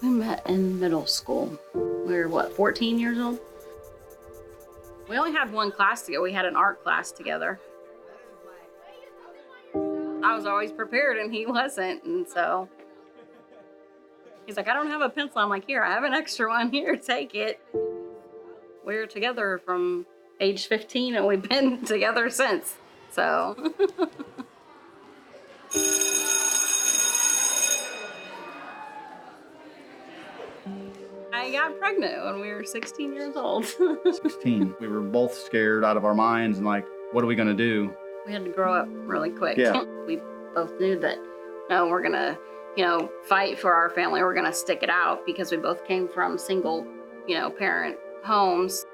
We met in middle school. We were, 14 years old? We only had one class together. We had an art class together. I was always prepared and he wasn't, and so he's like, I don't have a pencil. I'm like, here, I have an extra one. Here, take it. We were together from age 15 and we've been together since, so. I got pregnant when we were 16 years old. 16. We were both scared out of our minds and like, what are we gonna do? We had to grow up really quick. Yeah. We both knew that, no, we're gonna, fight for our family. We're gonna stick it out because we both came from single, parent homes.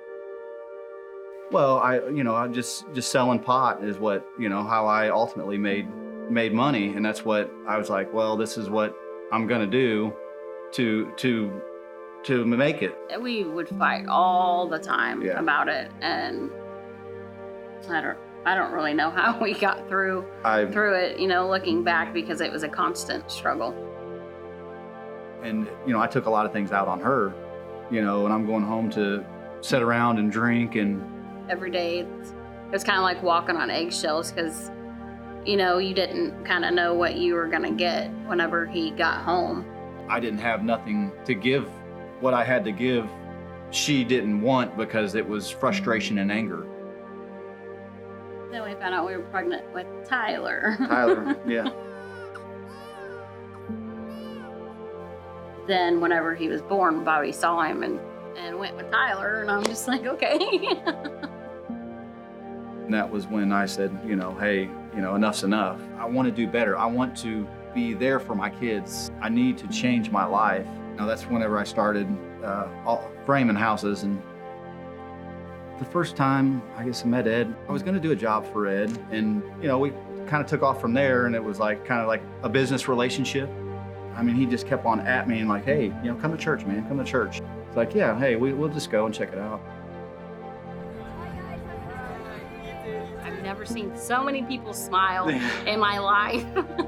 Well, I just selling pot is what, how I ultimately made money. And that's what I was like, well, this is what I'm gonna do to make it. We would fight all the time about it, and I don't really know how we got through it, looking back, because it was a constant struggle. And, I took a lot of things out on her, and I'm going home to sit around and drink, and every day it was kind of like walking on eggshells, because, you didn't kind of know what you were going to get whenever he got home. I didn't have nothing to give. What I had to give, she didn't want, because it was frustration and anger. Then we found out we were pregnant with Tyler. Tyler, yeah. Then whenever he was born, Bobby saw him and went with Tyler, and I'm just like, okay. And that was when I said, hey, enough's enough. I want to do better. I want to be there for my kids. I need to change my life. That's whenever I started framing houses. And the first time, I guess, I met Ed, I was going to do a job for Ed. And, we kind of took off from there, and it was kind of like a business relationship. I mean, he just kept on at me and like, hey, come to church, man, come to church. It's like, yeah, hey, we'll just go and check it out. I've never seen so many people smile in my life.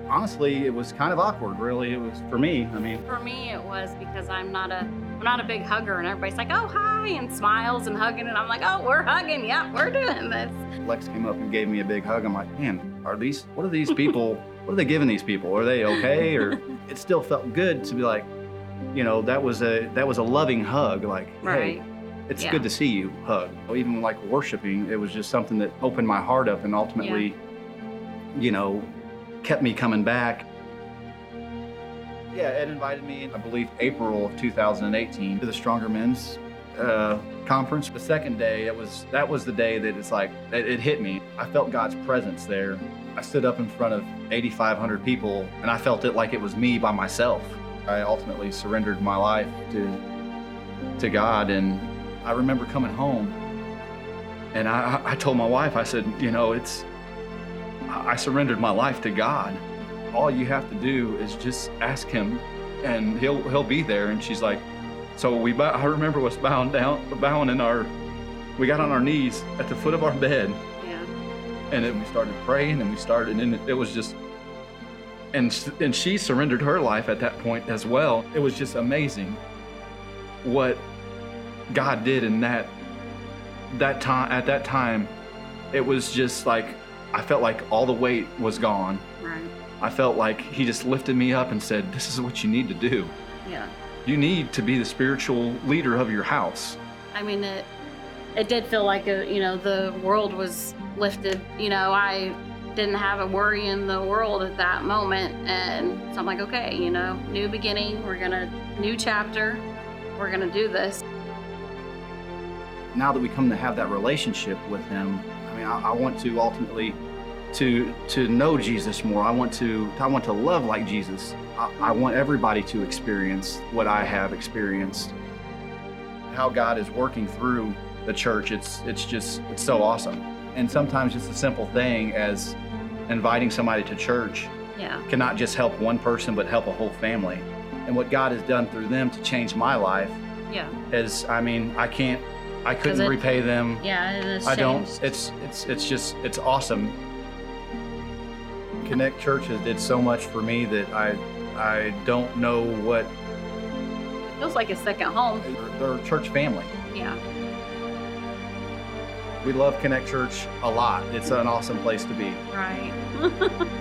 Honestly, it was kind of awkward, really. It was for me. For me, it was because I'm not a big hugger, and everybody's like, oh, hi, and smiles and hugging, and I'm like, oh, we're hugging, yeah, we're doing this. Lex came up and gave me a big hug. I'm like, man, what are these people, what are they giving these people? Are they okay? Or it still felt good to be like, that was a loving hug, like, right. Hey, it's good to see you, hug. Even like worshiping, it was just something that opened my heart up and ultimately, kept me coming back. Yeah, Ed invited me in, I believe, April of 2018 to the Stronger Men's conference. The second day, that was the day that it's like, it hit me. I felt God's presence there. I stood up in front of 8,500 people, and I felt it like it was me by myself. I ultimately surrendered my life to God, and I remember coming home, and I told my wife, I said, I surrendered my life to God. All you have to do is just ask him, and he'll be there. And she's like, so I remember us we got on our knees at the foot of our bed. Yeah. And then we started praying, and it was just, and she surrendered her life at that point as well. It was just amazing what God did in that time. At that time, it was just like, I felt like all the weight was gone. Right. I felt like he just lifted me up and said, this is what you need to do. Yeah. You need to be the spiritual leader of your house. I mean, it did feel like, the world was lifted. I didn't have a worry in the world at that moment. And so I'm like, okay, new beginning. New chapter. We're going to do this. Now that we come to have that relationship with him, I want to ultimately to know Jesus more. I want to love like Jesus. I want everybody to experience what I have experienced. How God is working through the church, it's so awesome. And sometimes just a simple thing as inviting somebody to church cannot just help one person, but help a whole family. And what God has done through them to change my life is, I couldn't repay them. Yeah, it is. I don't. It's awesome. Connect Churches did so much for me that I don't know Feels like a second home. They're a church family. Yeah. We love Connect Church a lot. It's an awesome place to be. Right.